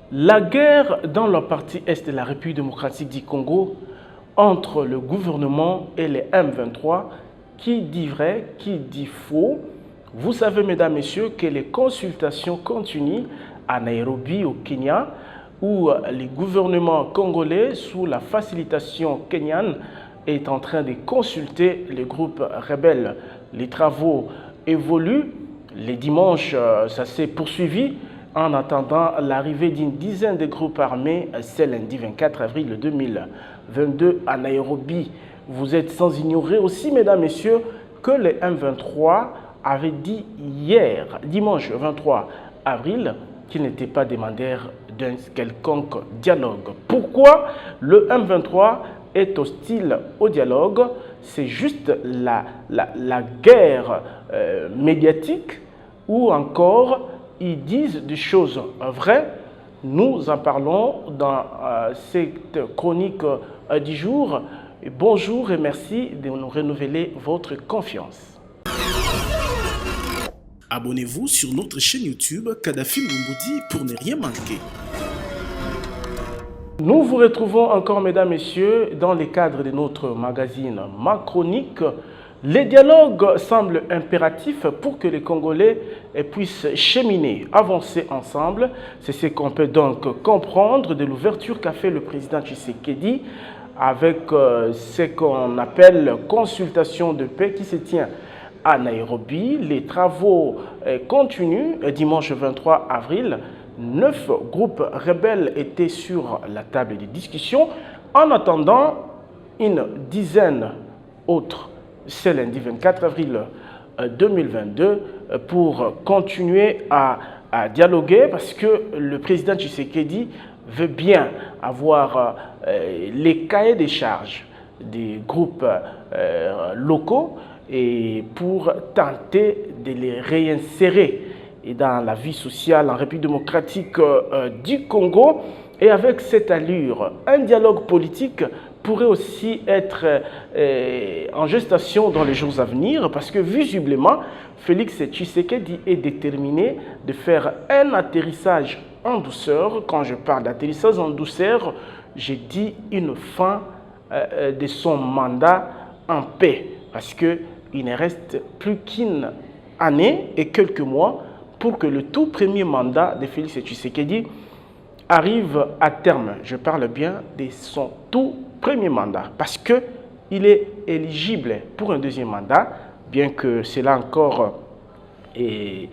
La guerre dans la partie est de la République démocratique du Congo entre le gouvernement et les M23, qui dit vrai, qui dit faux. Vous savez, mesdames, messieurs, que les consultations continuent à Nairobi, au Kenya, où le gouvernement congolais, sous la facilitation kenyane, est en train de consulter les groupes rebelles. Les travaux évoluent. Les dimanches, ça s'est poursuivi en attendant l'arrivée d'une dizaine de groupes armés ce lundi 24 avril 2022 à Nairobi. Vous êtes sans ignorer aussi, mesdames, messieurs, que les M23 avaient dit hier, dimanche 23 avril, qu'ils n'étaient pas demandeurs d'un quelconque dialogue. Pourquoi le M23 est hostile au dialogue? C'est juste la guerre médiatique, ou encore ils disent des choses vraies. Nous en parlons dans cette chronique du jour. Bonjour et merci de nous renouveler votre confiance. Abonnez-vous sur notre chaîne YouTube Kadhafi Moumoudi pour ne rien manquer. Nous vous retrouvons encore, mesdames, messieurs, dans le cadre de notre magazine Ma Chronique. Les dialogues semblent impératifs pour que les Congolais puissent cheminer, avancer ensemble. C'est ce qu'on peut donc comprendre de l'ouverture qu'a fait le président Tshisekedi avec ce qu'on appelle consultation de paix qui se tient à Nairobi. Les travaux continuent. Dimanche 23 avril, 9 groupes rebelles étaient sur la table de discussion. En attendant, une dizaine autres ce lundi 24 avril 2022 pour continuer à dialoguer, parce que le président Tshisekedi veut bien avoir les cahiers des charges des groupes locaux et pour tenter de les réinsérer dans la vie sociale en République démocratique du Congo. Et avec cette allure, un dialogue politique pourrait aussi être en gestation dans les jours à venir, parce que visiblement, Félix Tshisekedi est déterminé de faire un atterrissage en douceur. Quand je parle d'atterrissage en douceur, je dis une fin de son mandat en paix, parce qu'il ne reste plus qu'une année et quelques mois pour que le tout premier mandat de Félix Tshisekedi arrive à terme. Je parle bien de son tout premier mandat, parce qu'il est éligible pour un deuxième mandat, bien que cela encore est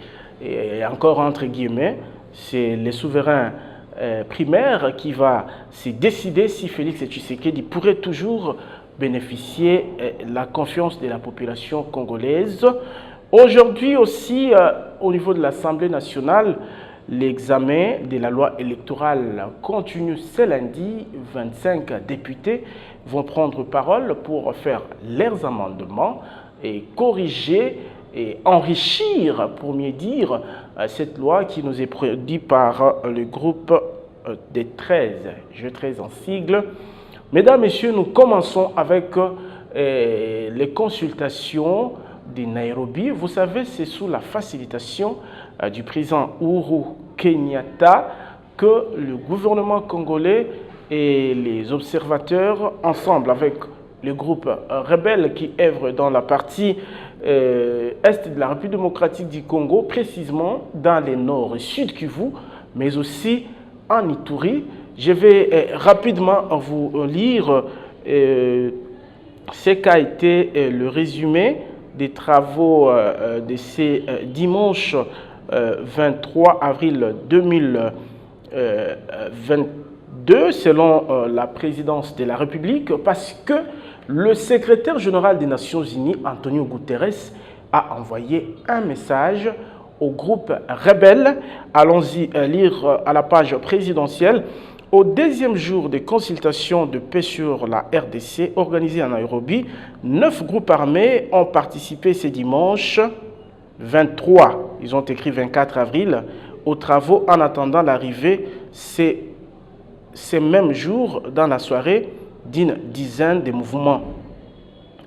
encore entre guillemets, c'est le souverain primaire qui va se décider si Félix Tshisekedi pourrait toujours bénéficier de la confiance de la population congolaise. Aujourd'hui aussi, au niveau de l'Assemblée nationale, l'examen de la loi électorale continue ce lundi. 25 députés vont prendre parole pour faire leurs amendements et corriger et enrichir, pour mieux dire, cette loi qui nous est produite par le groupe des 13, G13 en sigle. Mesdames, Messieurs, nous commençons avec les consultations de Nairobi. Vous savez, c'est sous la facilitation du président Uhuru Kenyatta que le gouvernement congolais et les observateurs, ensemble avec les groupes rebelles qui œuvrent dans la partie est de la République démocratique du Congo, précisément dans les nord et sud Kivu, mais aussi en Ituri. Je vais rapidement vous lire ce qu'a été le résumé des travaux de ces dimanche 23 avril 2022 selon la présidence de la République, parce que le secrétaire général des Nations Unies, Antonio Guterres, a envoyé un message au groupe rebelle. Allons-y lire à la page présidentielle. Au deuxième jour des consultations de paix sur la RDC organisées à Nairobi, 9 groupes armés ont participé ce dimanche 23, ils ont écrit 24 avril, aux travaux en attendant l'arrivée ces mêmes jours dans la soirée d'une dizaine de mouvements.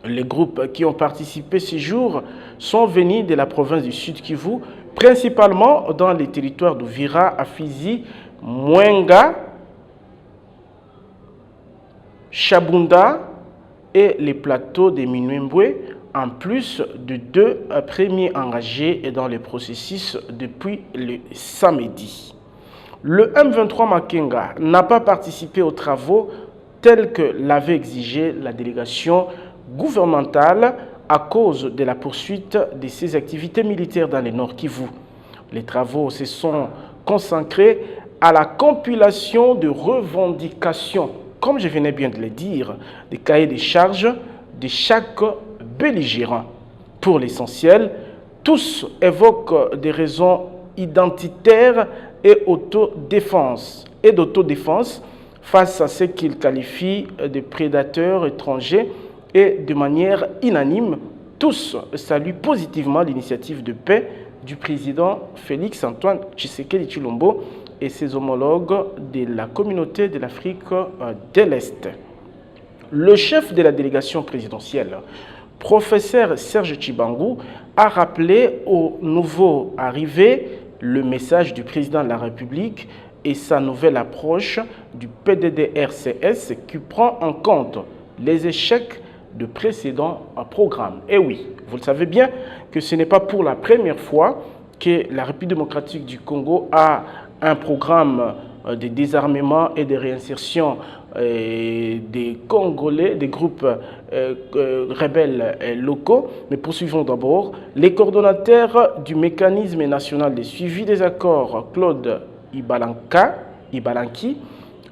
Les groupes qui ont participé ce jour sont venus de la province du Sud Kivu, principalement dans les territoires d'Uvira, Fizi, Mwenga, Chabunda et les plateaux de Minwembwe, en plus de 2 premiers engagés dans le processus depuis le samedi. Le M23 Makenga n'a pas participé aux travaux tels que l'avait exigé la délégation gouvernementale à cause de la poursuite de ses activités militaires dans le Nord Kivu. Les travaux se sont consacrés à la compilation de revendications, comme je venais bien de le dire, des cahiers de charges de chaque belligérant. Pour l'essentiel, tous évoquent des raisons identitaires et d'autodéfense face à ce qu'ils qualifient de prédateurs étrangers et de manière unanime, tous saluent positivement l'initiative de paix du président Félix Antoine Tshisekedi Tshilombo et ses homologues de la communauté de l'Afrique de l'Est. Le chef de la délégation présidentielle, professeur Serge Tshibangou, a rappelé aux nouveaux arrivés le message du président de la République et sa nouvelle approche du PDDRCS qui prend en compte les échecs de précédents programmes. Et oui, vous le savez bien que ce n'est pas pour la première fois que la République démocratique du Congo a un programme de désarmement et de réinsertion des Congolais, des groupes rebelles locaux. Mais poursuivons d'abord. Les coordonnateurs du mécanisme national de suivi des accords, Claude Ibalanki,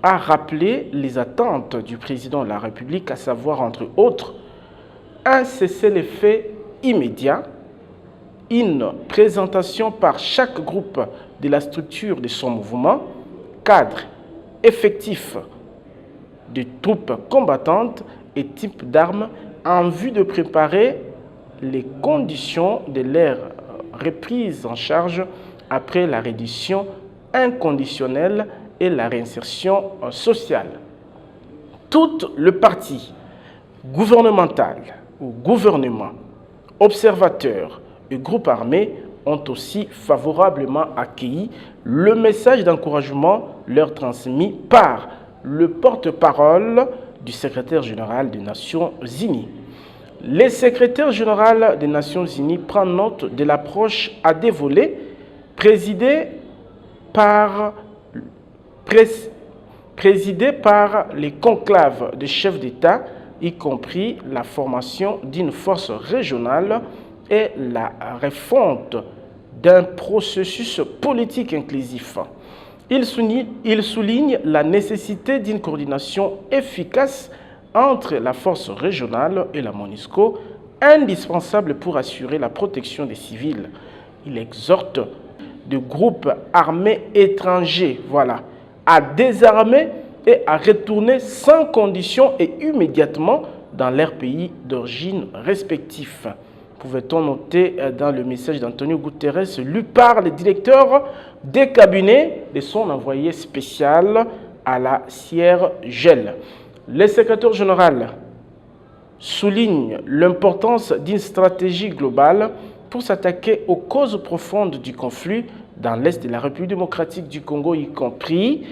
a rappelé les attentes du président de la République, à savoir, entre autres, un cessez-le-feu immédiat, une présentation par chaque groupe de la structure de son mouvement, cadre effectif de troupes combattantes et type d'armes en vue de préparer les conditions de leur reprise en charge après la reddition inconditionnelle et la réinsertion sociale. Tout le parti gouvernemental ou gouvernement, observateurs et groupes armés ont aussi favorablement accueilli le message d'encouragement leur transmis par le porte-parole du secrétaire général des Nations Unies. Le secrétaire général des Nations Unies prend note de l'approche à deux volets présidée par les conclaves de chefs d'État, y compris la formation d'une force régionale et la refonte d'un processus politique inclusif. Il souligne la nécessité d'une coordination efficace entre la force régionale et la MONUSCO, indispensable pour assurer la protection des civils. Il exhorte des groupes armés étrangers à désarmer et à retourner sans condition et immédiatement dans leurs pays d'origine respectifs. Pouvait-on noter dans le message d'Antonio Guterres lu par le directeur des cabinets de son envoyé spécial à la Sierra Gel. Le secrétaire général souligne l'importance d'une stratégie globale pour s'attaquer aux causes profondes du conflit dans l'Est de la République démocratique du Congo, y compris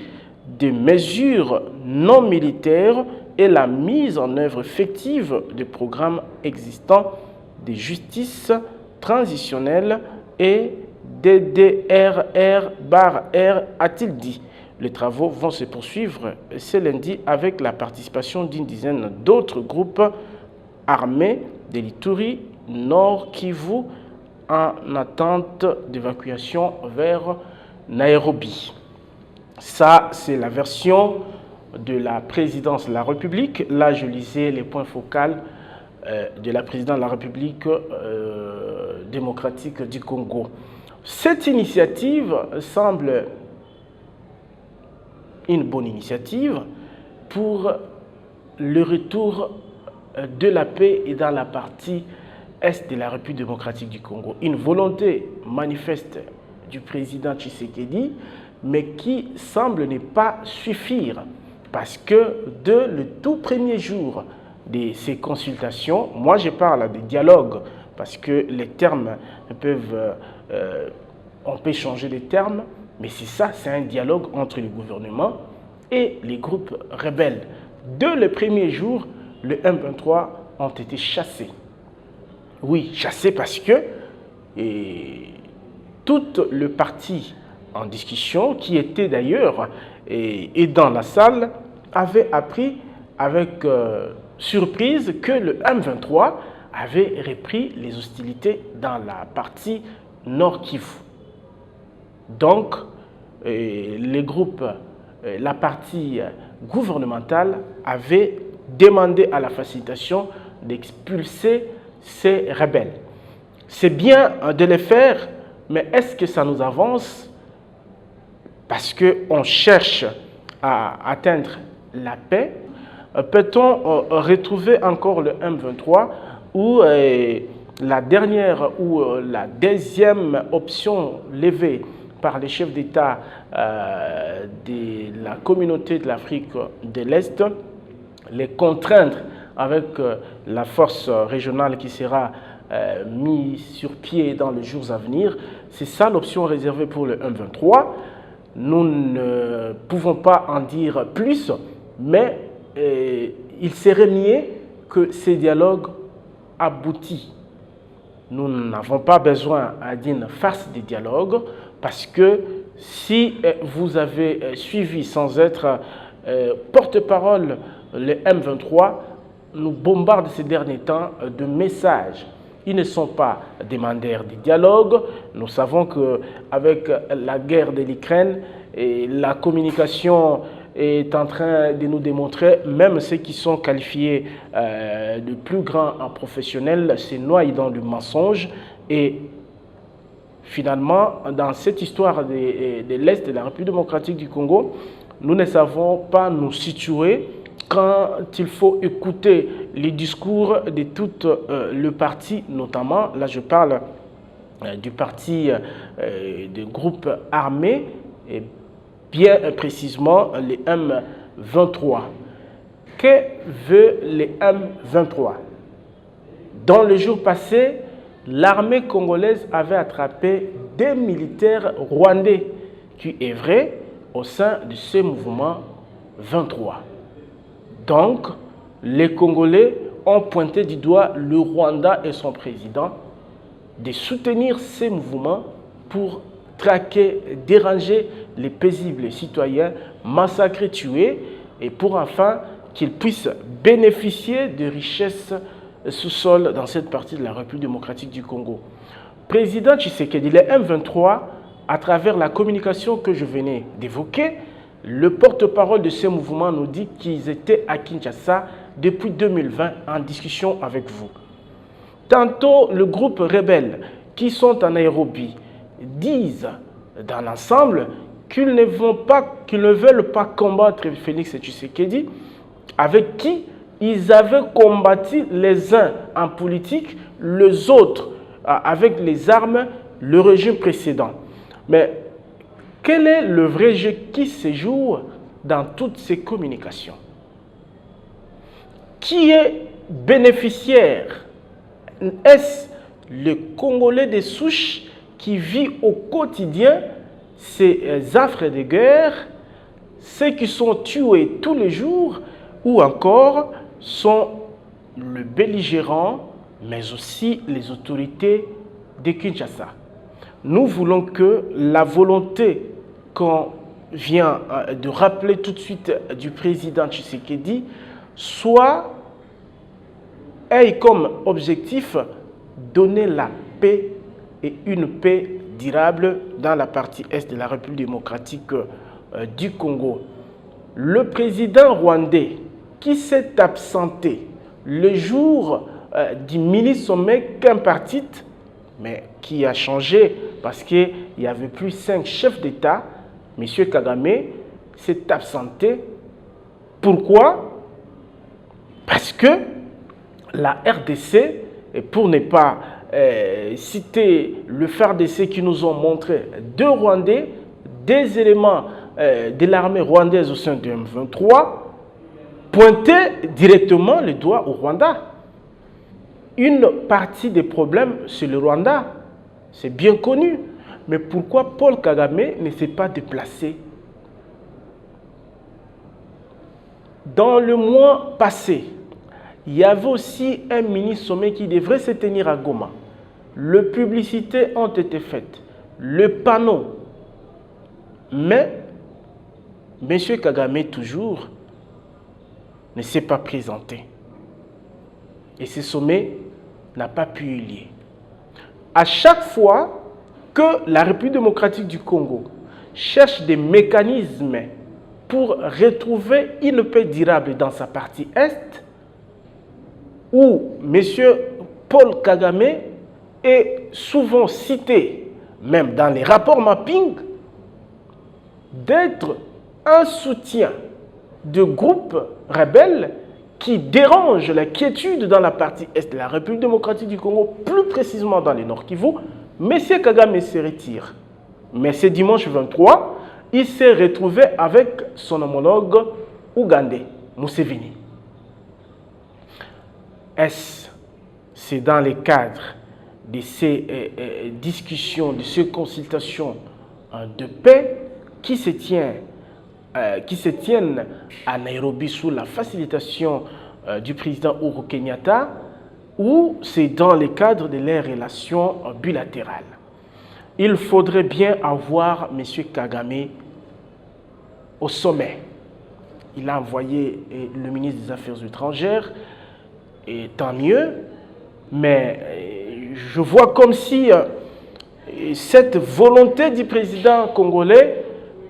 des mesures non militaires et la mise en œuvre effective de programmes existants de justice transitionnelle et DDRR/R, a-t-il dit. Les travaux vont se poursuivre ce lundi avec la participation d'une dizaine d'autres groupes armés de l'Ituri, Nord Kivu, en attente d'évacuation vers Nairobi. Ça, c'est la version de la présidence de la République. Là, je lisais les points focaux de la présidence de la République démocratique du Congo. Cette initiative semble une bonne initiative pour le retour de la paix et dans la partie est de la République démocratique du Congo. Une volonté manifeste du président Tshisekedi, mais qui semble ne pas suffire parce que dès le tout premier jour de ces consultations, moi je parle de dialogue parce que les termes peuvent, on peut changer les termes, Mais c'est ça, c'est un dialogue entre le gouvernement et les groupes rebelles. Dès le premier jour, le M23 ont été chassés. Oui, chassés parce que tout le parti en discussion, qui était d'ailleurs dans la salle, avait appris avec surprise que le M23 avait repris les hostilités dans la partie Nord Kivu. Donc, les groupes, la partie gouvernementale avait demandé à la facilitation d'expulser ces rebelles. C'est bien de le faire, mais est-ce que ça nous avance? Parce qu'on cherche à atteindre la paix. Peut-on retrouver encore le M23 ou la dernière ou la deuxième option levée par les chefs d'État de la communauté de l'Afrique de l'Est, les contraindre avec la force régionale qui sera mise sur pied dans les jours à venir? C'est ça l'option réservée pour le M23. Nous ne pouvons pas en dire plus, mais il serait mieux que ces dialogues aboutissent. Nous n'avons pas besoin d'une farce de dialogue, parce que si vous avez suivi sans être porte-parole le M23, nous bombarde ces derniers temps de messages. Ils ne sont pas demandeurs de dialogue. Nous savons qu'avec la guerre de l'Ukraine, la communication est en train de nous démontrer, même ceux qui sont qualifiés de plus grands professionnels se noient dans le mensonge. Et finalement, dans cette histoire de l'Est de la République démocratique du Congo, nous ne savons pas nous situer quand il faut écouter les discours de tout le parti, notamment, là je parle du parti des groupes armés, et bien précisément les M23. Que veut les M23? Dans les jours passés, l'armée congolaise avait attrapé des militaires rwandais qui œuvraient au sein de ce mouvement 23. Donc, les Congolais ont pointé du doigt le Rwanda et son président de soutenir ces mouvements pour traquer, déranger les paisibles citoyens, massacrer, tuer, et pour enfin qu'ils puissent bénéficier de richesses sous-sol dans cette partie de la République démocratique du Congo. Président Tshisekedi, les M23, à travers la communication que je venais d'évoquer, le porte-parole de ce mouvement nous dit qu'ils étaient à Kinshasa depuis 2020 en discussion avec vous. Tantôt, le groupe rebelle qui sont en Nairobi disent dans l'ensemble qu'ils ne veulent pas combattre Félix Tshisekedi, avec qui ils avaient combattu les uns en politique, les autres avec les armes, le régime précédent. Mais quel est le vrai jeu qui se joue dans toutes ces communications? Qui est bénéficiaire? Est-ce le Congolais de souche qui vit au quotidien ces affres de guerre, ceux qui sont tués tous les jours, ou encore sont le belligérant, mais aussi les autorités de Kinshasa? Nous voulons que la volonté qu'on vient de rappeler tout de suite du président Tshisekedi ait comme objectif donner la paix et une paix durable dans la partie est de la République démocratique du Congo. Le président rwandais qui s'est absenté le jour du mini-sommet quimpartite, mais qui a changé parce qu'il n'y avait plus 5 chefs d'État, M. Kagame s'est absenté. Pourquoi? Parce que la RDC, et pour ne pas citer le FARDC qui nous ont montré 2 Rwandais, des éléments de l'armée rwandaise au sein du M23, pointaient directement le doigt au Rwanda. Une partie des problèmes, c'est le Rwanda. C'est bien connu. Mais pourquoi Paul Kagame ne s'est pas déplacé? Dans le mois passé, il y avait aussi un mini-sommet qui devrait se tenir à Goma. Les publicités ont été faites, le panneau. Mais M. Kagame, toujours, ne s'est pas présenté. Et ce sommet n'a pas pu y lier. À chaque fois que la République démocratique du Congo cherche des mécanismes pour retrouver une paix durable dans sa partie Est, où M. Paul Kagame est souvent cité, même dans les rapports mapping, d'être un soutien de groupes rebelles qui dérangent la quiétude dans la partie Est de la République démocratique du Congo, plus précisément dans le Nord Kivu. M. Kagame se retire. Mais ce dimanche 23, il s'est retrouvé avec son homologue ougandais, Museveni. C'est dans le cadre de ces discussions, de ces consultations de paix qui se tiennent à Nairobi sous la facilitation du président Uhuru Kenyatta, ou c'est dans le cadre de leurs relations bilatérales. Il faudrait bien avoir M. Kagame au sommet. Il a envoyé le ministre des Affaires étrangères, et tant mieux, mais je vois comme si cette volonté du président congolais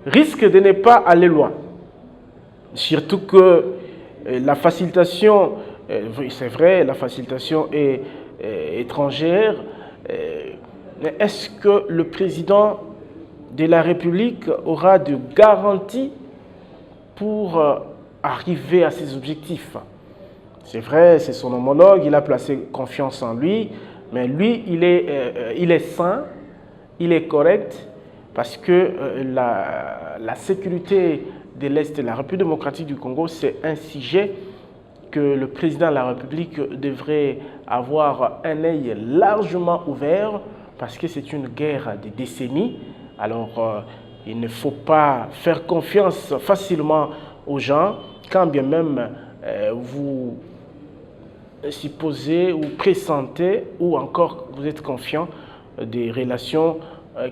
risque de ne pas aller loin. Surtout que la facilitation, c'est vrai, la facilitation est étrangère. Est-ce que le président de la République aura de garanties pour arriver à ses objectifs? C'est vrai, c'est son homologue, il a placé confiance en lui, mais lui, il est sain, il est correct, parce que la sécurité de l'Est de la République démocratique du Congo, c'est un sujet que le président de la République devrait avoir un œil largement ouvert, parce que c'est une guerre de décennies. Alors, il ne faut pas faire confiance facilement aux gens, quand bien même vous supposez ou pressentez, ou encore vous êtes confiant des relations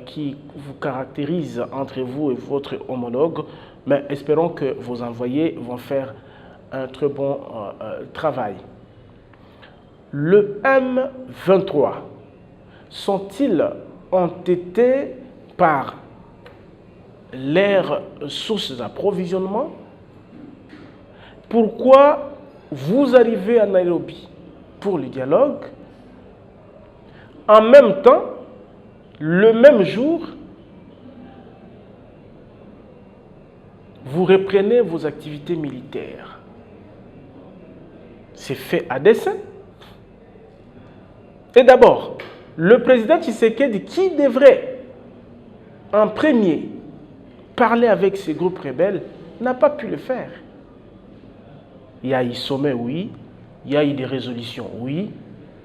qui vous caractérisent entre vous et votre homologue. Mais espérons que vos envoyés vont faire un très bon travail. Le M23 sont-ils entêtés par leurs sources d'approvisionnement? Pourquoi vous arrivez à Nairobi pour le dialogue? En même temps, le même jour, vous reprenez vos activités militaires. C'est fait à dessein. Et d'abord, le président Tshisekedi, qui devrait en premier parler avec ces groupes rebelles, n'a pas pu le faire. Il y a eu sommet, oui. Il y a eu des résolutions, oui.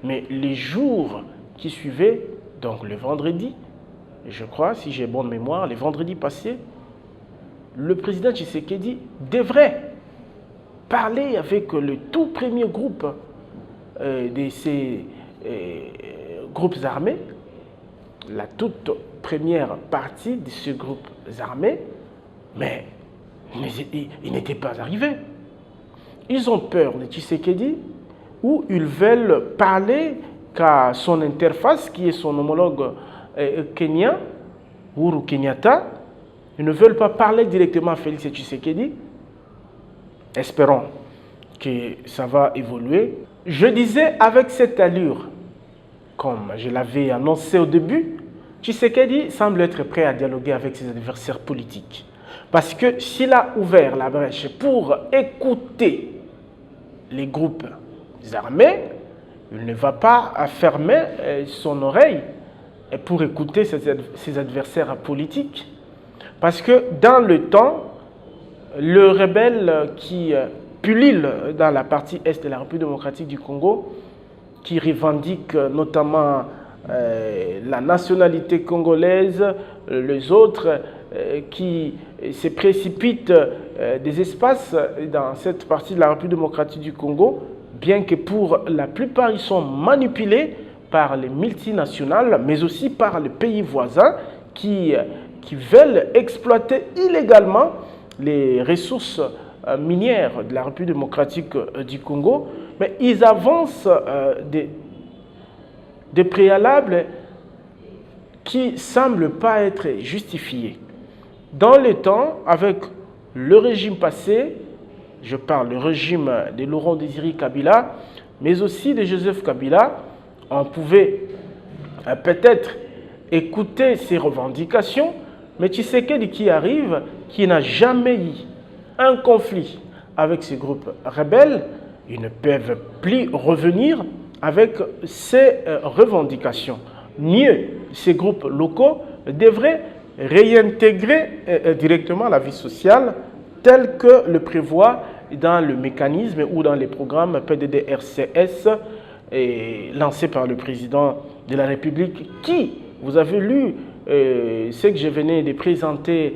Mais les jours qui suivaient, donc le vendredi, je crois, si j'ai bonne mémoire, le vendredi passé, le président Tshisekedi devrait parler avec le tout premier groupe de ces groupes armés, la toute première partie de ces groupes armés, mais ils n'étaient pas arrivés. Ils ont peur de Tshisekedi, ou ils veulent parler qu'à son interface, qui est son homologue kenyan, Uhuru Kenyatta. Ils ne veulent pas parler directement à Félix Tshisekedi. Espérons que ça va évoluer. Je disais, avec cette allure, comme je l'avais annoncé au début, Tshisekedi semble être prêt à dialoguer avec ses adversaires politiques. Parce que s'il a ouvert la brèche pour écouter les groupes armés, il ne va pas fermer son oreille pour écouter ses adversaires politiques. Parce que dans le temps, le rebelle qui pullule dans la partie est de la République démocratique du Congo, qui revendique notamment la nationalité congolaise, les autres qui se précipitent des espaces dans cette partie de la République démocratique du Congo, bien que pour la plupart ils sont manipulés par les multinationales, mais aussi par les pays voisins qui veulent exploiter illégalement les ressources minières de la République démocratique du Congo, mais ils avancent des préalables qui ne semblent pas être justifiés. Dans le temps, avec le régime passé, je parle du régime de Laurent Désiré Kabila, mais aussi de Joseph Kabila, on pouvait peut-être écouter ses revendications, mais Tshisekedi qui arrive, qui n'a jamais eu un conflit avec ces groupes rebelles, ils ne peuvent plus revenir avec ces revendications. Mieux, ces groupes locaux devraient réintégrer directement la vie sociale telle que le prévoit dans le mécanisme ou dans les programmes PDDRCS lancés par le président de la République qui, vous avez lu ce que je venais de présenter,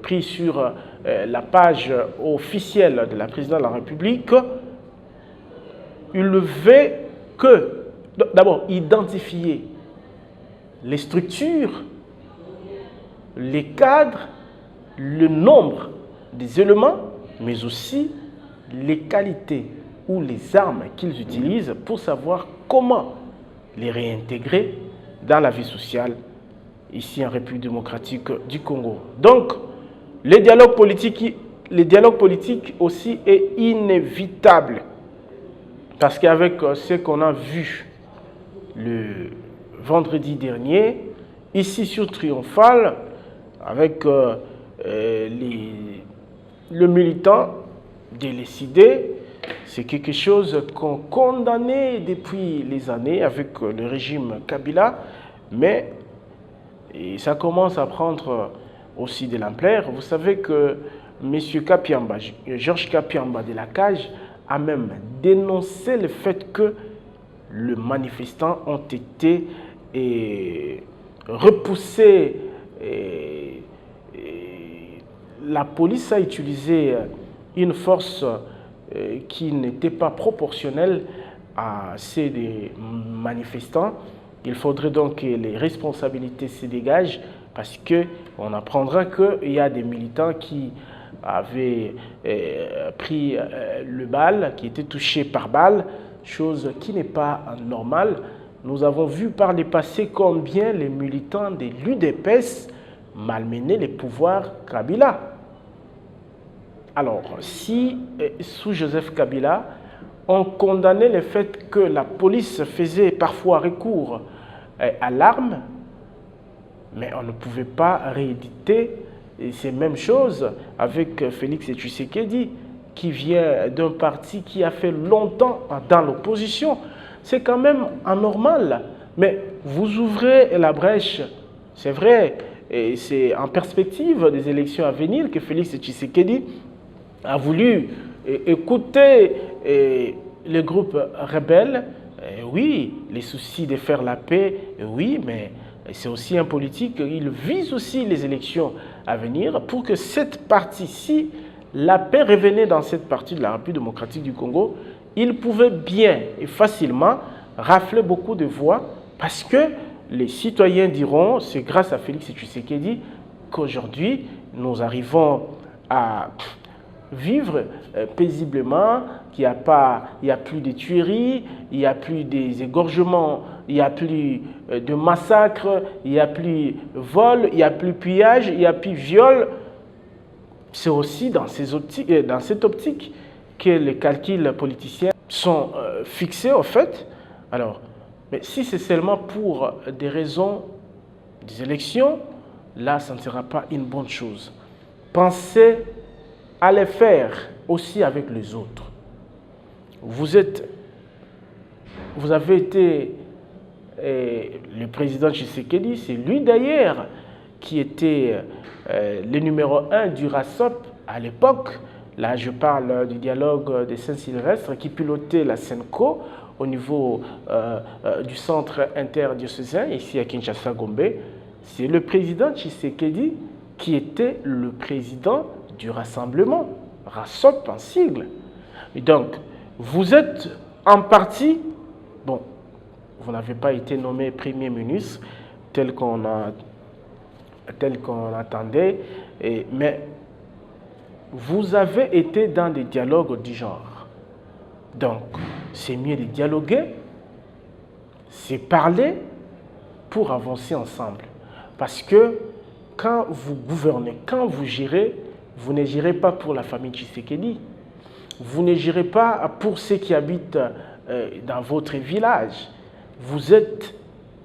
pris sur la page officielle de la présidente de la République, il veut que, d'abord, identifier les structures, les cadres, le nombre des éléments, mais aussi les qualités ou les armes qu'ils utilisent pour savoir comment les réintégrer dans la vie sociale ici en République démocratique du Congo. Donc, le dialogue politique aussi est inévitable parce qu'avec ce qu'on a vu le vendredi dernier, ici sur Triomphal, avec le militant décidé, c'est quelque chose qu'on condamnait depuis les années avec le régime Kabila, mais ça commence à prendre aussi de l'ampleur. Vous savez que M. Kapiamba, Georges Kapiamba de la Cage, a même dénoncé le fait que les manifestants ont été repoussés. La police a utilisé une force qui n'était pas proportionnelle à ces des manifestants. Il faudrait donc que les responsabilités se dégagent parce qu'on apprendra qu'il y a des militants qui avaient pris le bal, qui étaient touchés par balle, chose qui n'est pas normale. Nous avons vu par le passé combien les militants de l'UDPS malmenaient les pouvoirs Kabila. Alors, si sous Joseph Kabila, on condamnait le fait que la police faisait parfois recours à l'arme, mais on ne pouvait pas rééditer ces mêmes choses avec Félix Tshisekedi, qui vient d'un parti qui a fait longtemps dans l'opposition. C'est quand même anormal, mais vous ouvrez la brèche, c'est vrai, et c'est en perspective des élections à venir que Félix Tshisekedi a voulu écouter les groupes rebelles. Oui, les soucis de faire la paix, oui, mais c'est aussi un politique, il vise aussi les élections à venir pour que cette partie-ci, la paix revenait dans cette partie de la République démocratique du Congo. Il pouvait bien et facilement rafler beaucoup de voix parce que les citoyens diront, c'est grâce à Félix Tshisekedi qu'aujourd'hui nous arrivons à vivre paisiblement, qu'il n'y a plus de tueries, il n'y a plus des égorgements, il n'y a plus de massacres, il n'y a plus de vol, il n'y a plus de pillage, il n'y a plus de viol. C'est aussi dans cette optique que les calculs politiciens sont fixés, en fait. Alors, mais si c'est seulement pour des raisons des élections, là, ça ne sera pas une bonne chose. Pensez à les faire aussi avec les autres. Vous avez été le président Tshisekedi, c'est lui d'ailleurs qui était le numéro 1 du RASOP à l'époque. Là, je parle du dialogue de Saint-Sylvestre qui pilotait la SENCO, au niveau du centre interdiocésain, ici à Kinshasa-Gombe, c'est le président Tshisekedi qui était le président du rassemblement, RASSOP en sigle. Et donc, vous êtes en partie, bon, vous n'avez pas été nommé Premier ministre tel qu'on attendait, mais vous avez été dans des dialogues du genre. Donc, c'est mieux de dialoguer, c'est parler pour avancer ensemble. Parce que quand vous gouvernez, quand vous gérez, vous ne gérez pas pour la famille Tshisekedi. Vous ne gérez pas pour ceux qui habitent dans votre village. Vous êtes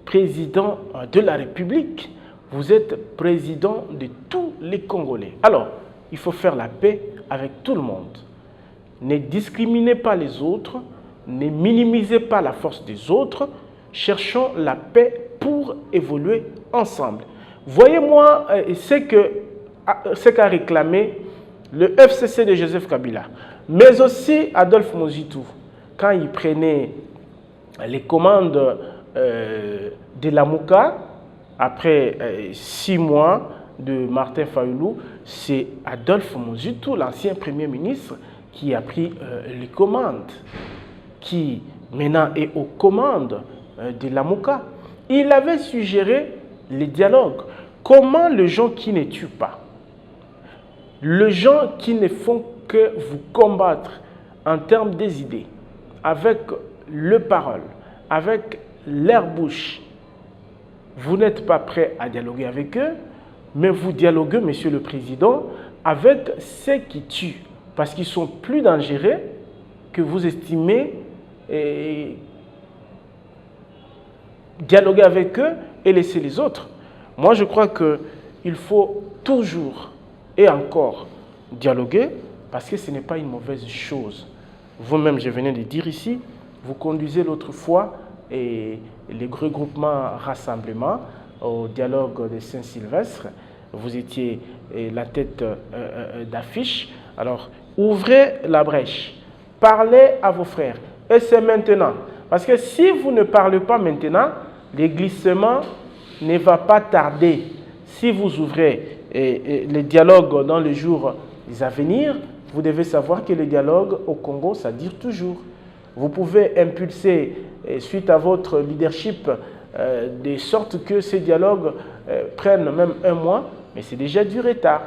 président de la République. Vous êtes président de tous les Congolais. Alors, il faut faire la paix avec tout le monde. Ne discriminez pas les autres, ne minimisez pas la force des autres. Cherchons la paix pour évoluer ensemble. Voyez-moi ce qu'a réclamé le FCC de Joseph Kabila, mais aussi Adolphe Mozitou, quand il prenait les commandes de la Mouka, après 6 mois de Martin Fayoulou, c'est Adolphe Mozitou, l'ancien Premier ministre, qui a pris les commandes, qui maintenant est aux commandes de la Mouka. Il avait suggéré les dialogues. Comment les gens qui ne tuent pas, les gens qui ne font que vous combattre en termes des idées, avec le parole, avec leur bouche, vous n'êtes pas prêt à dialoguer avec eux, mais vous dialoguez, Monsieur le Président, avec ceux qui tuent, parce qu'ils sont plus dangereux que vous estimez dialoguer avec eux et laisser les autres. Moi, je crois qu'il faut toujours et encore dialoguer, parce que ce n'est pas une mauvaise chose. Vous-même, je venais de dire ici, vous conduisez l'autre fois les regroupements rassemblements au dialogue de Saint-Sylvestre. Vous étiez la tête d'affiche. Alors, ouvrez la brèche. Parlez à vos frères. Et c'est maintenant. Parce que si vous ne parlez pas maintenant, le glissement ne va pas tarder. Si vous ouvrez les dialogues dans les jours à venir, vous devez savoir que le dialogue au Congo, ça dure toujours. Vous pouvez impulser, suite à votre leadership, de sorte que ces dialogues prennent même 1 mois, mais c'est déjà du retard.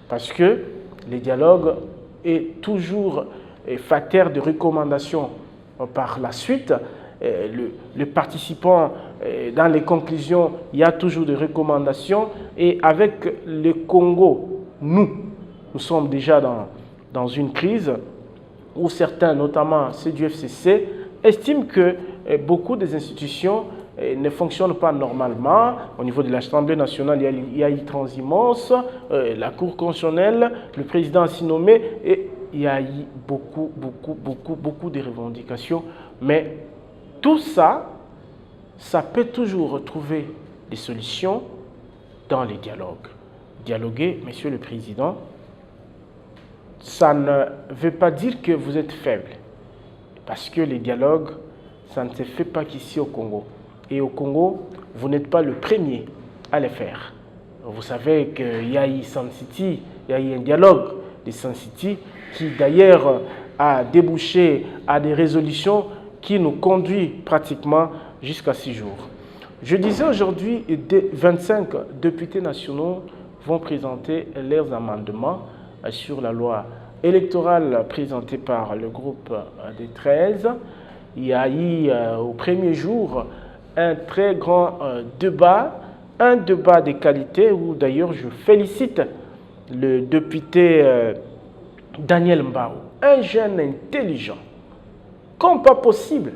Parce que le dialogue est toujours facteur de recommandations par la suite. Le participant, dans les conclusions, il y a toujours des recommandations. Et avec le Congo, nous sommes déjà dans une crise où certains, notamment ceux du FCC, estiment que beaucoup des institutions ne fonctionnent pas normalement. Au niveau de l'Assemblée nationale, il y a eu transhumance, la Cour constitutionnelle, le président ainsi nommé, et il y a eu beaucoup de revendications. Mais tout ça, ça peut toujours retrouver des solutions dans les dialogues. Dialoguer, Monsieur le Président, ça ne veut pas dire que vous êtes faible. Parce que les dialogues, ça ne se fait pas qu'ici au Congo. Et au Congo, vous n'êtes pas le premier à les faire. Vous savez qu'il y a eu Sun City, il y a eu un dialogue de Sun City qui d'ailleurs a débouché à des résolutions qui nous conduit pratiquement jusqu'à 6 jours. Je disais aujourd'hui, 25 députés nationaux vont présenter leurs amendements sur la loi électorale présentée par le groupe des 13. Il y a eu au premier jour un très grand débat, un débat de qualité où d'ailleurs je félicite le député Daniel Mbao, un jeune intelligent, comme pas possible.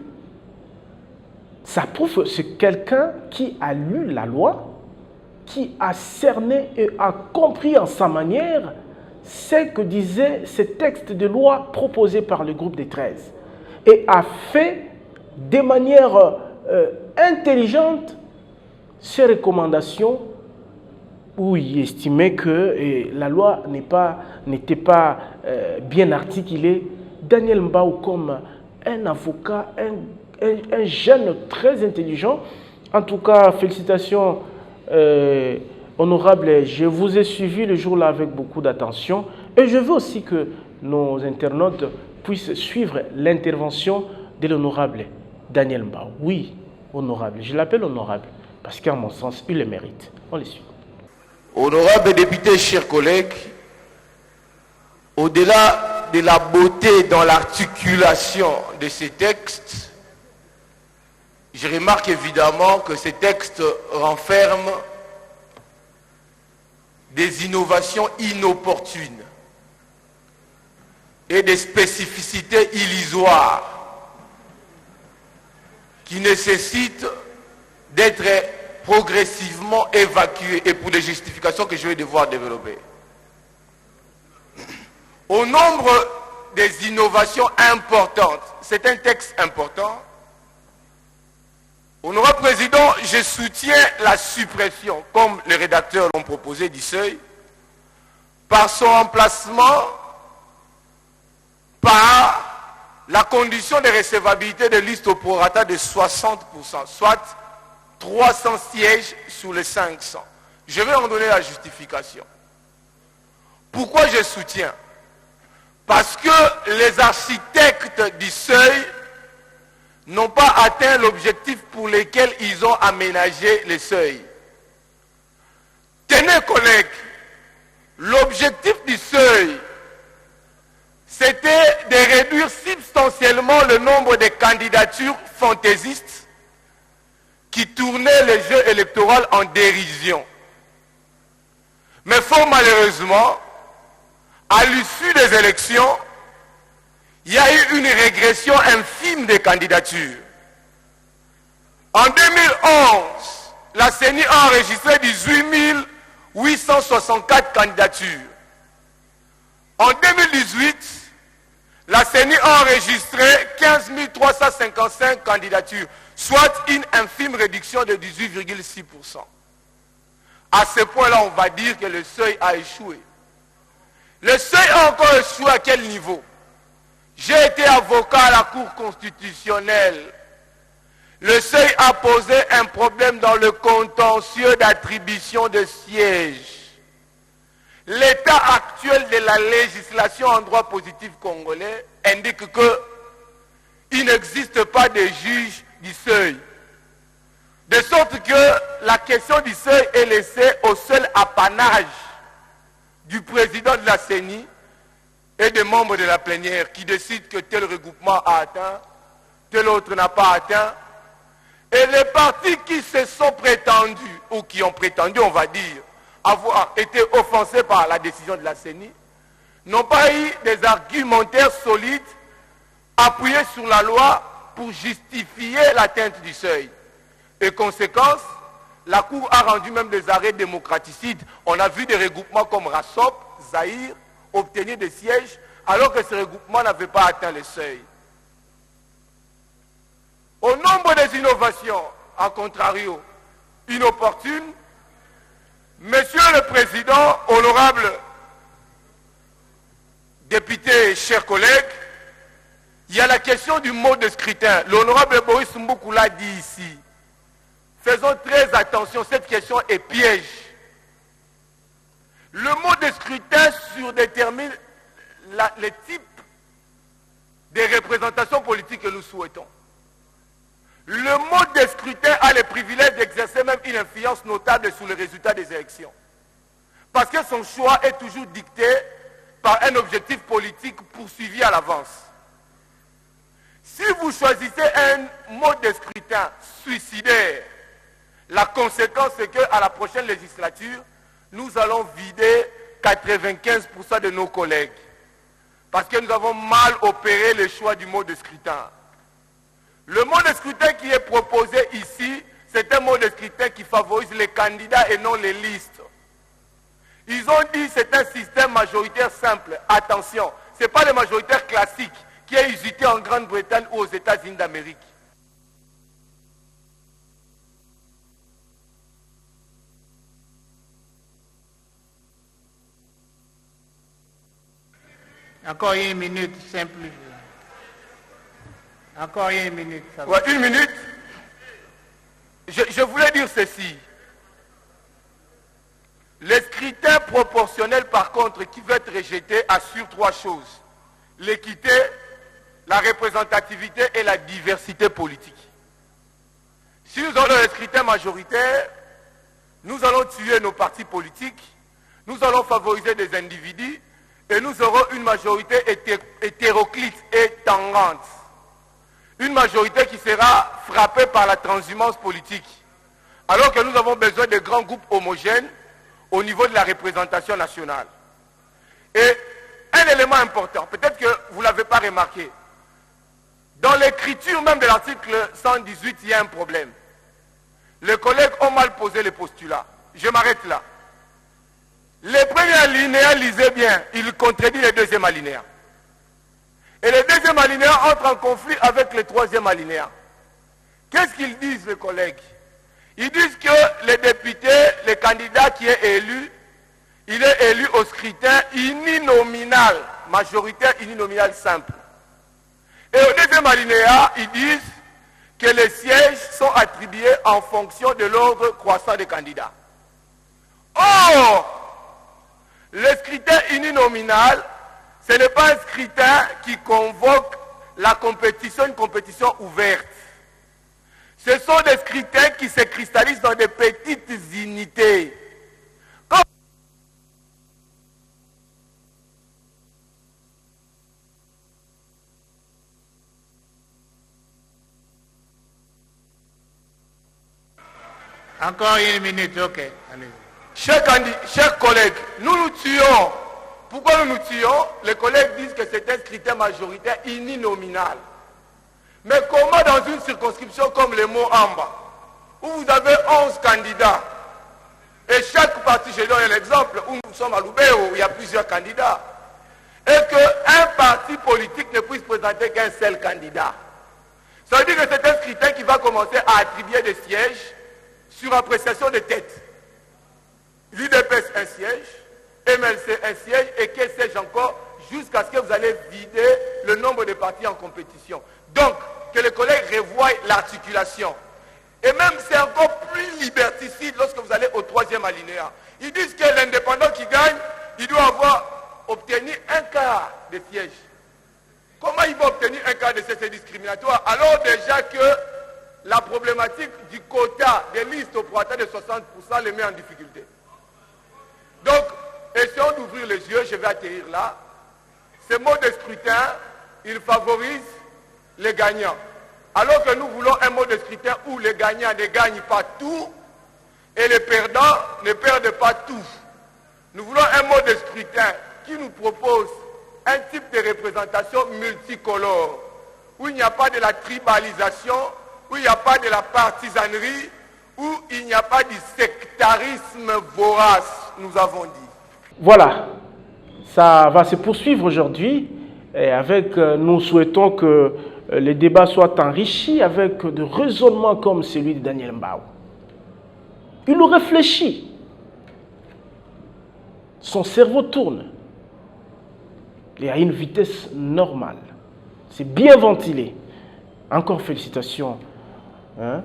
Ça prouve que c'est quelqu'un qui a lu la loi, qui a cerné et a compris en sa manière ce que disaient ces textes de loi proposés par le groupe des 13 et a fait de manière intelligente ces recommandations où il estimait que la loi n'était pas bien articulée. Daniel Mbao, comme un avocat, un jeune très intelligent. En tout cas, félicitations, honorable. Je vous ai suivi le jour-là avec beaucoup d'attention. Et je veux aussi que nos internautes puissent suivre l'intervention de l'honorable Daniel Mbao. Oui, honorable. Je l'appelle honorable parce qu'à mon sens, il le mérite. On le suit. Honorable député, chers collègues, au-delà de la beauté dans l'articulation de ces textes, je remarque évidemment que ces textes renferment des innovations inopportunes et des spécificités illusoires qui nécessitent d'être progressivement évacuées et pour des justifications que je vais devoir développer. Au nombre des innovations importantes, c'est un texte important. Honorable Président, je soutiens la suppression, comme les rédacteurs l'ont proposé, du seuil, par son remplacement par la condition de recevabilité de liste au prorata de 60%, soit 300 sièges sur les 500. Je vais en donner la justification. Pourquoi je soutiens? Parce que les architectes du seuil n'ont pas atteint l'objectif pour lequel ils ont aménagé le seuil. Tenez, collègues, l'objectif du seuil, c'était de réduire substantiellement le nombre de candidatures fantaisistes qui tournaient le jeu électoral en dérision. Mais fort malheureusement, à l'issue des élections, il y a eu une régression infime des candidatures. En 2011, la CENI a enregistré 18 864 candidatures. En 2018, la CENI a enregistré 15 355 candidatures, soit une infime réduction de 18,6%. À ce point-là, on va dire que le seuil a échoué. Le seuil a encore échoué à quel niveau? J'ai été avocat à la Cour constitutionnelle. Le seuil a posé un problème dans le contentieux d'attribution de sièges. L'état actuel de la législation en droit positif congolais indique qu'il n'existe pas de juge du seuil. De sorte que la question du seuil est laissée au seul apanage du président de la CENI et des membres de la plénière qui décident que tel regroupement a atteint, tel autre n'a pas atteint. Et les partis qui se sont prétendus, ou qui ont prétendu, on va dire, avoir été offensés par la décision de la CENI, n'ont pas eu des argumentaires solides appuyés sur la loi pour justifier l'atteinte du seuil. Et conséquence, la Cour a rendu même des arrêts démocraticides. On a vu des regroupements comme Rassop, Zaïre, obtenir des sièges alors que ces regroupements n'avaient pas atteint le seuil. Au nombre des innovations, en contrario, inopportunes, Monsieur le Président, honorable député, chers collègues, il y a la question du mode de scrutin. L'honorable Boris Mboukou l'a dit ici. Faisons très attention, cette question est piège. Le mode de scrutin surdétermine les types de représentations politiques que nous souhaitons. Le mode de scrutin a le privilège d'exercer même une influence notable sur les résultats des élections. Parce que son choix est toujours dicté par un objectif politique poursuivi à l'avance. Si vous choisissez un mode de scrutin suicidaire, la conséquence c'est qu'à la prochaine législature, nous allons vider 95% de nos collègues. Parce que nous avons mal opéré le choix du mode de scrutin. Le mode de scrutin qui est proposé ici, c'est un mode de scrutin qui favorise les candidats et non les listes. Ils ont dit que c'est un système majoritaire simple. Attention, ce n'est pas le majoritaire classique qui est usité en Grande-Bretagne ou aux États-Unis d'Amérique. Encore une minute, simple. Encore une minute. Ça va. Ouais, une minute. Je voulais dire ceci. Les scrutins proportionnels, par contre, qui veulent être rejetés, assurent trois choses. L'équité, la représentativité et la diversité politique. Si nous avons les scrutins majoritaires, nous allons tuer nos partis politiques, nous allons favoriser des individus et nous aurons une majorité hétéroclite et tangente. Une majorité qui sera frappée par la transhumance politique. Alors que nous avons besoin de grands groupes homogènes au niveau de la représentation nationale. Et un élément important, peut-être que vous ne l'avez pas remarqué, dans l'écriture même de l'article 118, il y a un problème. Les collègues ont mal posé les postulats. Je m'arrête là. Le premier alinéa, lisez bien, il contredit le deuxième alinéa. Et le deuxième alinéa entre en conflit avec le troisième alinéa. Qu'est-ce qu'ils disent, les collègues? Ils disent que les députés, le candidat qui est élu, il est élu au scrutin uninominal, majoritaire uninominal simple. Et au deuxième alinéa, ils disent que les sièges sont attribués en fonction de l'ordre croissant des candidats. Or, le scrutin uninominal, ce n'est pas un scrutin qui convoque la compétition, une compétition ouverte. Ce sont des scrutins qui se cristallisent dans des petites unités. Encore une minute, ok. Allez. Chers collègues, nous nous tuons. Pourquoi nous nous tuons? Les collègues disent que c'est un scrutin majoritaire uninominal. Mais comment dans une circonscription comme le Mont-Amba, où vous avez 11 candidats, et chaque parti, je donne l'exemple, où nous sommes à Lubero, où il y a plusieurs candidats, et qu'un parti politique ne puisse présenter qu'un seul candidat. Ça veut dire que c'est un scrutin qui va commencer à attribuer des sièges sur appréciation de tête. L'UDPS un siège, MLC un siège, et quel siège encore, jusqu'à ce que vous allez vider le nombre de partis en compétition. Donc, que les collègues revoient l'articulation. Et même c'est encore plus liberticide lorsque vous allez au troisième alinéa. Ils disent que l'indépendant qui gagne, il doit avoir obtenu un quart des sièges. Comment il va obtenir un quart de sièges? C'est discriminatoire. Alors déjà que la problématique du quota des listes au prorata de 60% les met en difficulté. Donc, essayons d'ouvrir les yeux, je vais atterrir là. Ce mode de scrutin, il favorise les gagnants. Alors que nous voulons un mode de scrutin où les gagnants ne gagnent pas tout et les perdants ne perdent pas tout. Nous voulons un mode de scrutin qui nous propose un type de représentation multicolore, où il n'y a pas de la tribalisation, où il n'y a pas de la partisanerie, où il n'y a pas du sectarisme vorace, nous avons dit. Voilà, ça va se poursuivre aujourd'hui et avec, nous souhaitons que les débats soient enrichis avec des raisonnements comme celui de Daniel Mbao. Il nous réfléchit, son cerveau tourne et à une vitesse normale. C'est bien ventilé. Encore félicitations. Hein?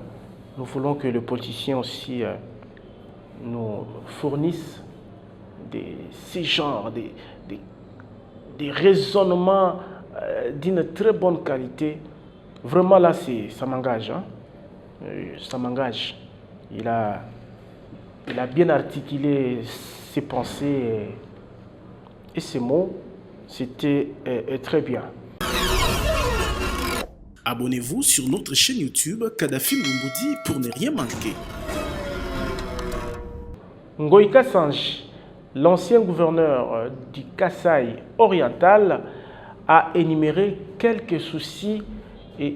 Nous voulons que les politiciens aussi nous fournissent ces genres, des raisonnements d'une très bonne qualité. Vraiment là, ça m'engage. Hein? Ça m'engage. Il a bien articulé ses pensées et ses mots. C'était très bien. Abonnez-vous sur notre chaîne YouTube Kadhafi Moumoudi pour ne rien manquer. Ngoïka Sanji, l'ancien gouverneur du Kasaï oriental, a énuméré quelques soucis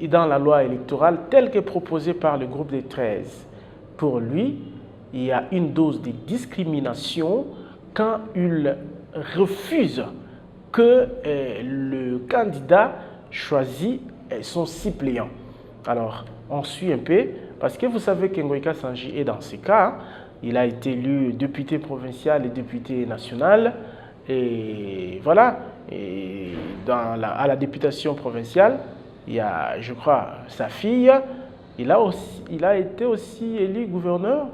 dans la loi électorale telle que proposée par le groupe des 13. Pour lui, il y a une dose de discrimination quand il refuse que le candidat choisi son suppléant. Alors, on suit un peu, parce que vous savez que Ngoïka Sanji est dans ce cas. Il a été élu député provincial et député national. Et voilà, et à la députation provinciale, il y a, je crois, sa fille. Il a été aussi élu gouverneur,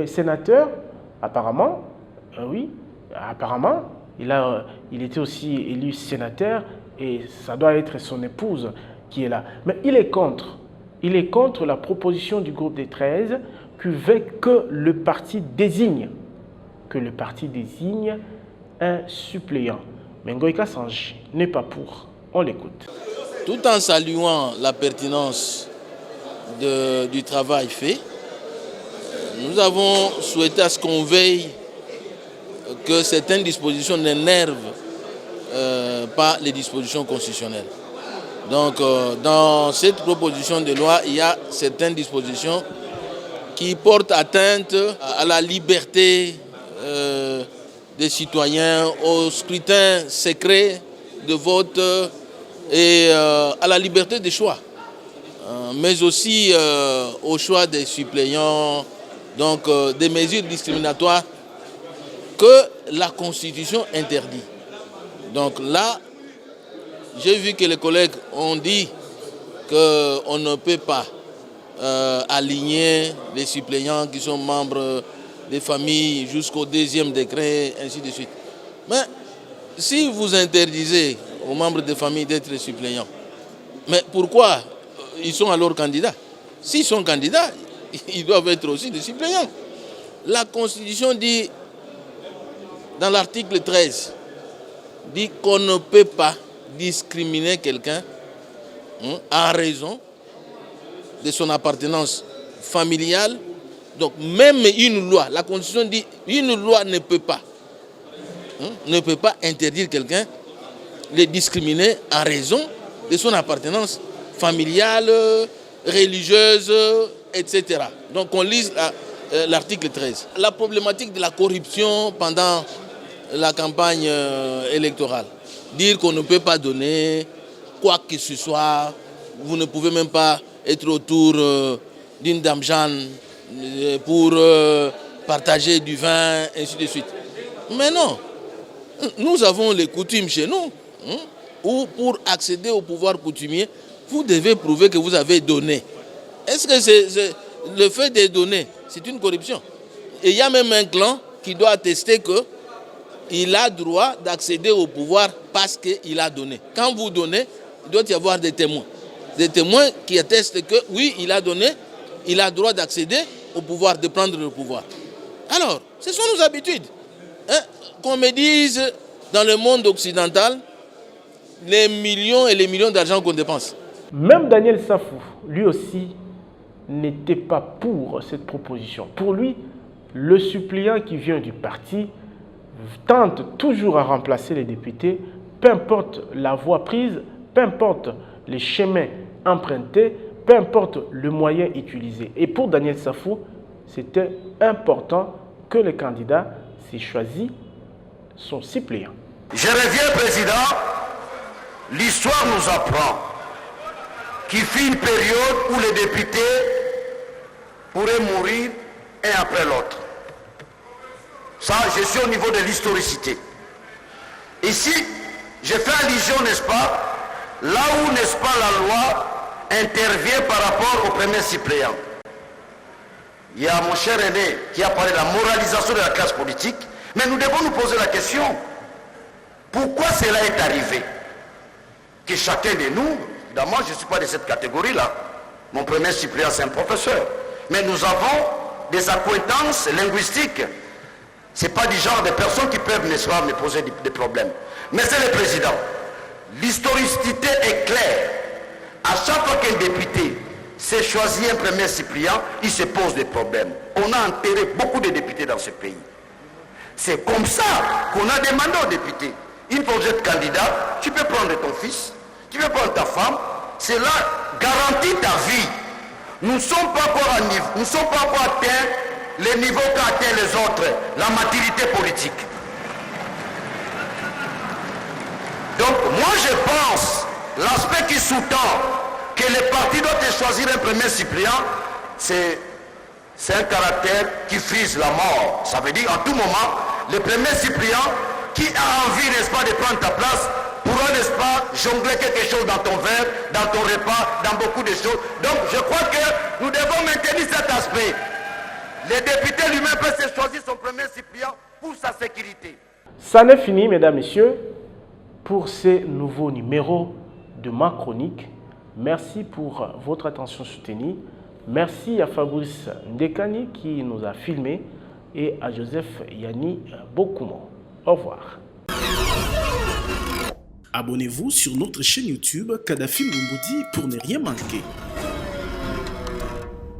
sénateur, apparemment. Oui, apparemment. Il était aussi élu sénateur et ça doit être son épouse qui est là. Mais il est contre. Il est contre la proposition du groupe des 13 qui veut que le parti désigne un suppléant. Mais Ngoïka Sanji n'est pas pour. On l'écoute. Tout en saluant la pertinence du travail fait, nous avons souhaité à ce qu'on veille que certaines dispositions n'énervent pas les dispositions constitutionnelles. Donc, dans cette proposition de loi, il y a certaines dispositions qui portent atteinte à la liberté des citoyens, au scrutin secret de vote et à la liberté des choix, mais aussi au choix des suppléants, donc des mesures discriminatoires que la Constitution interdit. Donc là, j'ai vu que les collègues ont dit qu'on ne peut pas aligner les suppléants qui sont membres des familles jusqu'au 2e décret, ainsi de suite. Mais si vous interdisez aux membres des familles d'être suppléants, mais pourquoi ils sont alors candidats? S'ils sont candidats, ils doivent être aussi des suppléants. La Constitution dit, dans l'article 13, dit qu'on ne peut pas discriminer quelqu'un en raison de son appartenance familiale. Donc même une loi, la Constitution dit une loi ne peut pas interdire quelqu'un, le discriminer en raison de son appartenance familiale, religieuse, etc. Donc on lise l'article 13. La problématique de la corruption pendant la campagne électorale. Dire qu'on ne peut pas donner quoi que ce soit, vous ne pouvez même pas être autour d'une dame Jeanne pour partager du vin, ainsi de suite. Mais non, nous avons les coutumes chez nous, où pour accéder au pouvoir coutumier, vous devez prouver que vous avez donné. Est-ce que le fait de donner, c'est une corruption? Et il y a même un clan qui doit attester qu'il a droit d'accéder au pouvoir parce qu'il a donné. Quand vous donnez, il doit y avoir des témoins. Des témoins qui attestent que oui, il a donné, il a droit d'accéder au pouvoir, de prendre le pouvoir. Alors, ce sont nos habitudes. Qu'on me dise, dans le monde occidental, les millions et les millions d'argent qu'on dépense. Même Daniel Safou, lui aussi, n'était pas pour cette proposition. Pour lui, le suppléant qui vient du parti tente toujours à remplacer les députés, peu importe la voie prise, peu importe les chemins empruntés, peu importe le moyen utilisé. Et pour Daniel Safou, c'était important que le candidat s'est choisi son suppléant. Je reviens, Président. L'histoire nous apprend qu'il fut une période où les députés pourraient mourir un après l'autre. Ça, je suis au niveau de l'historicité. Ici, j'ai fait allusion, n'est-ce pas, là où, n'est-ce pas, la loi intervient par rapport au premier suppléant. Il y a mon cher aîné qui a parlé de la moralisation de la classe politique, mais nous devons nous poser la question, pourquoi cela est arrivé? Que chacun de nous, moi je ne suis pas de cette catégorie-là, mon premier suppléant c'est un professeur, mais nous avons des accointances linguistiques. Ce n'est pas du genre de personnes qui peuvent, n'est-ce pas, me poser des problèmes. Mais c'est le président. L'historicité est claire. À chaque fois qu'un député s'est choisi un premier suppléant, il se pose des problèmes. On a enterré beaucoup de députés dans ce pays. C'est comme ça qu'on a demandé aux députés. Une fois que vous êtes candidat, tu peux prendre ton fils, tu peux prendre ta femme, cela garantit ta vie. Nous ne sommes pas encore à niveau, nous ne sommes pas encore atteints les niveaux qu'a atteint les autres, la maturité politique. Donc moi je pense, l'aspect qui sous-tend que les partis doivent choisir un premier suppléant, c'est un caractère qui frise la mort. Ça veut dire en tout moment, le premier suppléant qui a envie, n'est-ce pas, de prendre ta place pourra, n'est-ce pas, jongler quelque chose dans ton verre, dans ton repas, dans beaucoup de choses. Donc je crois que nous devons maintenir cet aspect. Le député lui-même peut se choisir son premier suppléant pour sa sécurité. Ça n'est fini, mesdames, messieurs, pour ces nouveaux numéros de ma chronique. Merci pour votre attention soutenue. Merci à Fabrice Ndekani qui nous a filmé et à Joseph Yanni Bokumo. Au revoir. Abonnez-vous sur notre chaîne YouTube Kadhafi Moumoudi pour ne rien manquer.